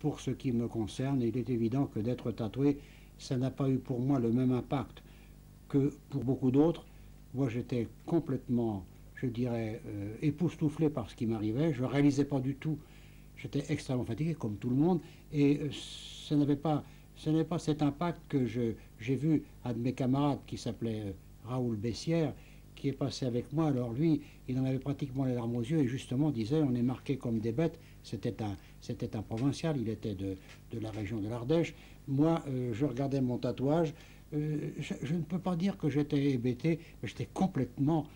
pour ce qui me concerne, il est évident que d'être tatoué, ça n'a pas eu pour moi le même impact que pour beaucoup d'autres. Moi, j'étais complètement, je dirais, époustouflé par ce qui m'arrivait. Je ne réalisais pas du tout. J'étais extrêmement fatigué, comme tout le monde, et ce n'avait pas cet impact que j'ai vu un de mes camarades qui s'appelait Raoul Bessières, qui est passé avec moi. Alors lui, il en avait pratiquement les larmes aux yeux et justement disait on est marqué comme des bêtes. C'était un provincial, il était de la région de l'Ardèche. Moi, je regardais mon tatouage. Je ne peux pas dire que j'étais hébété, mais j'étais complètement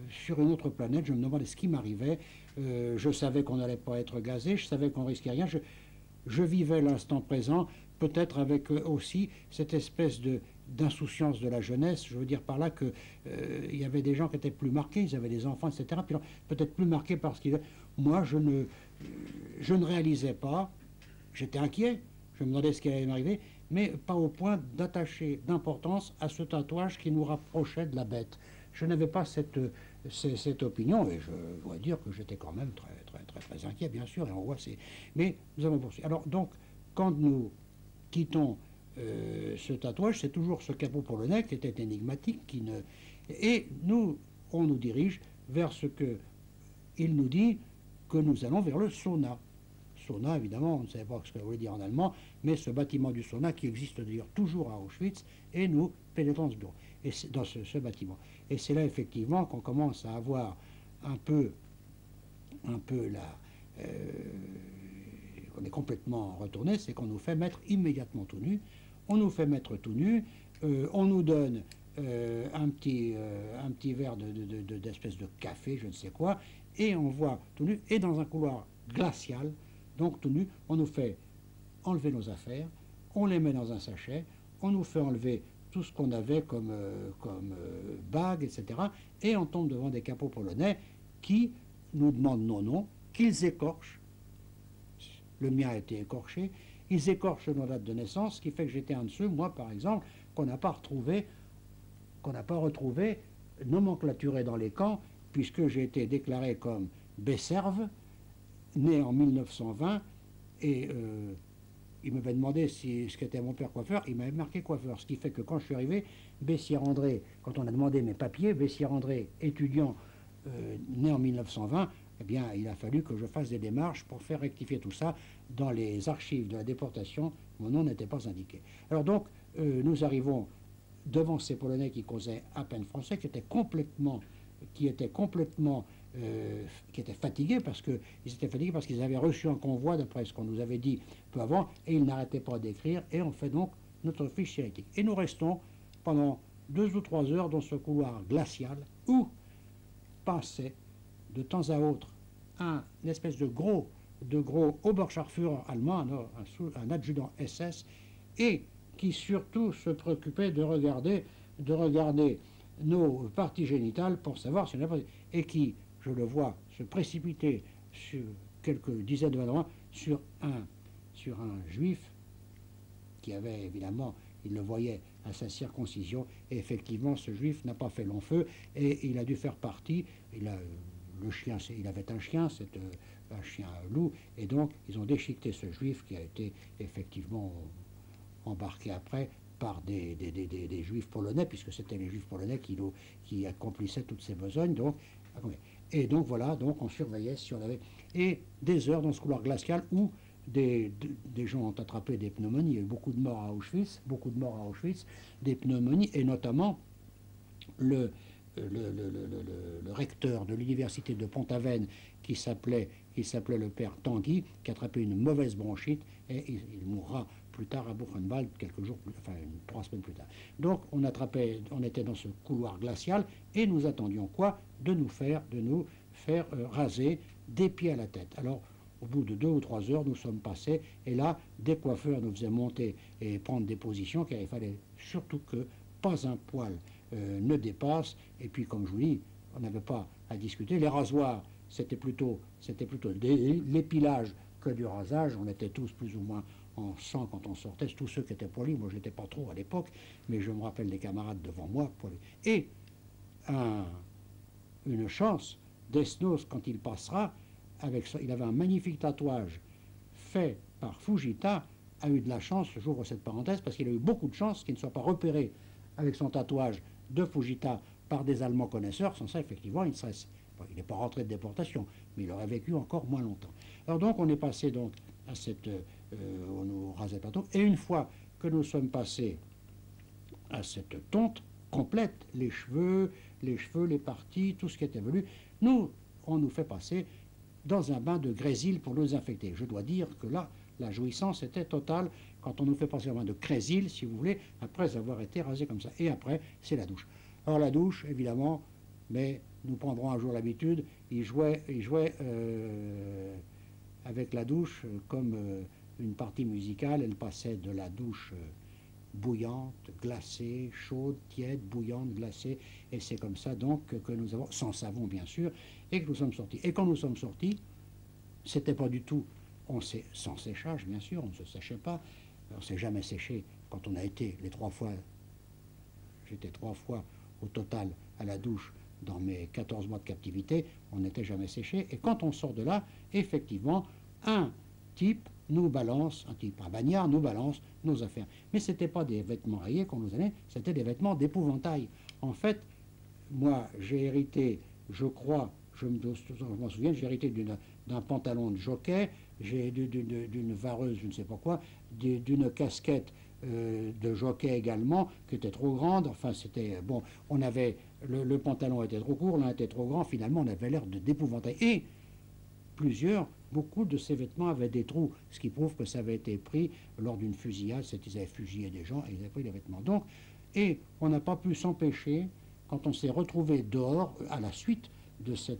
sur une autre planète. Je me demandais ce qui m'arrivait. Je savais qu'on n'allait pas être gazé, je savais qu'on risquait rien. Je vivais l'instant présent, peut-être avec aussi cette espèce d'insouciance de la jeunesse. Je veux dire par là que il y avait des gens qui étaient plus marqués, ils avaient des enfants, etc. Puis peut-être plus marqués parce qu'ils... Moi, je ne réalisais pas, j'étais inquiet, je me demandais ce qui allait m'arriver, mais pas au point d'attacher d'importance à ce tatouage qui nous rapprochait de la bête. Je n'avais pas cette opinion, et je dois dire que j'étais quand même très inquiet, bien sûr, et on voit c'est... Mais nous avons poursuivi. Alors donc, quand nous quittons ce tatouage, c'est toujours ce capot pour le nez qui était énigmatique, et on nous dirige vers ce que il nous dit que nous allons vers le sauna. Sauna, évidemment, on ne savait pas ce que ça voulait dire en allemand, mais ce bâtiment du sauna qui existe d'ailleurs toujours à Auschwitz, et nous pénétrons ce bureau, et dans ce bâtiment. Et c'est là effectivement qu'on commence à avoir un peu la... on est complètement retourné, c'est qu'on nous fait mettre immédiatement tout nu. On nous fait mettre tout nu, on nous donne un petit verre d'espèce de café, je ne sais quoi, et on voit tout nu, et dans un couloir glacial, donc tout nu, on nous fait enlever nos affaires, on les met dans un sachet, on nous fait enlever tout ce qu'on avait comme bagues, etc. Et on tombe devant des capots polonais qui nous demandent nos noms, qu'ils écorchent. Le mien a été écorché. Ils écorchent nos dates de naissance, ce qui fait que j'étais un de ceux, moi par exemple, qu'on n'a pas retrouvé nomenclaturé dans les camps, puisque j'ai été déclaré comme Besserve, né en 1920, et il m'avait demandé ce qu'était mon père coiffeur, il m'avait marqué coiffeur, ce qui fait que quand je suis arrivé, Bessières-André, quand on a demandé mes papiers, Bessières-André, étudiant né en 1920, eh bien, il a fallu que je fasse des démarches pour faire rectifier tout ça. Dans les archives de la déportation, mon nom n'était pas indiqué. Alors donc, nous arrivons devant ces Polonais qui causaient à peine français, qui étaient fatigués parce qu'ils avaient reçu un convoi, d'après ce qu'on nous avait dit peu avant, et ils n'arrêtaient pas d'écrire, et on fait donc notre fiche hérétique. Et nous restons pendant 2 ou 3 heures dans ce couloir glacial où passait de temps à autre une espèce de gros Oberscharführer allemand, un adjudant SS, et qui surtout se préoccupait de regarder nos parties génitales pour savoir si on avait... Et qui, je le vois, se précipiter sur quelques dizaines de mètres sur un juif qui avait évidemment, il le voyait à sa circoncision, et effectivement ce juif n'a pas fait long feu, et il a dû faire partie, le chien, il avait un chien, c'est un chien loup, et donc ils ont déchiqueté ce juif qui a été effectivement embarqué après par des juifs polonais, puisque c'était les juifs polonais qui accomplissaient toutes ces besognes. Et donc voilà, donc on surveillait si on avait... Et des heures dans ce couloir glacial où des gens ont attrapé des pneumonies. Il y a eu beaucoup de morts à Auschwitz, des pneumonies, et notamment le recteur de l'université de Pont-Aven qui s'appelait le père Tanguy, qui a attrapé une mauvaise bronchite, et il mourra plus tard à Buchenwald, 3 semaines plus tard. Donc on était dans ce couloir glacial, et nous attendions quoi? De nous faire raser des pieds à la tête. Alors au bout de 2 ou 3 heures, nous sommes passés, et là, des coiffeurs nous faisaient monter et prendre des positions, car il fallait surtout que pas un poil ne dépasse, et puis comme je vous dis, on n'avait pas à discuter. Les rasoirs, c'était plutôt l'épilage que du rasage. On était tous plus ou moins en sang quand on sortait, tous ceux qui étaient poilus. Moi je n'étais pas trop à l'époque, mais je me rappelle des camarades devant moi poilus. Et une chance, Desnos, quand il passera, il avait un magnifique tatouage fait par Fujita a eu de la chance, j'ouvre cette parenthèse, parce qu'il a eu beaucoup de chance qu'il ne soit pas repéré avec son tatouage de Fujita par des Allemands connaisseurs. Sans ça, effectivement, il serait, bon, il n'est pas rentré de déportation, mais il aurait vécu encore moins longtemps. Alors donc, on est passé donc à cette, on nous rasait pas tout, et une fois que nous sommes passés à cette tonte complète, les cheveux, les parties, tout ce qui était velu, on nous fait passer dans un bain de grésil pour nous infecter. Je dois dire que là, la jouissance était totale quand on nous fait passer un bain de grésil, si vous voulez, après avoir été rasé comme ça. Et après, c'est la douche. Alors la douche, évidemment, mais nous prendrons un jour l'habitude, il jouait avec la douche comme une partie musicale. Elle passait de la douche bouillante, glacée, chaude, tiède, bouillante, glacée, et c'est comme ça donc que nous avons, sans savon bien sûr, et que nous sommes sortis. Et quand nous sommes sortis, c'était pas du tout, sans séchage bien sûr, on ne se séchait pas, on ne s'est jamais séché quand on a été les 3 fois, j'étais 3 fois au total à la douche dans mes 14 mois de captivité, on n'était jamais séché, et quand on sort de là, effectivement, un type nous balance, un type, un bagnard nous balance nos affaires. Mais ce n'était pas des vêtements rayés qu'on nous donnait, c'était des vêtements d'épouvantail. En fait, moi, j'ai hérité, je crois, je m'en souviens, j'ai hérité d'un pantalon de jockey, d'une vareuse, je ne sais pas quoi, d'une casquette de jockey également, qui était trop grande. Enfin, c'était, bon, on avait, le pantalon était trop court, l'un était trop grand, finalement, on avait l'air d'épouvantail. Et beaucoup de ces vêtements avaient des trous, ce qui prouve que ça avait été pris lors d'une fusillade, c'est qu'ils avaient fusillé des gens et ils avaient pris les vêtements. Donc, et on n'a pas pu s'empêcher, quand on s'est retrouvé dehors, à la suite de ce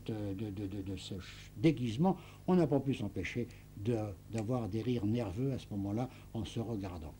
déguisement, on n'a pas pu s'empêcher d'avoir des rires nerveux à ce moment-là en se regardant.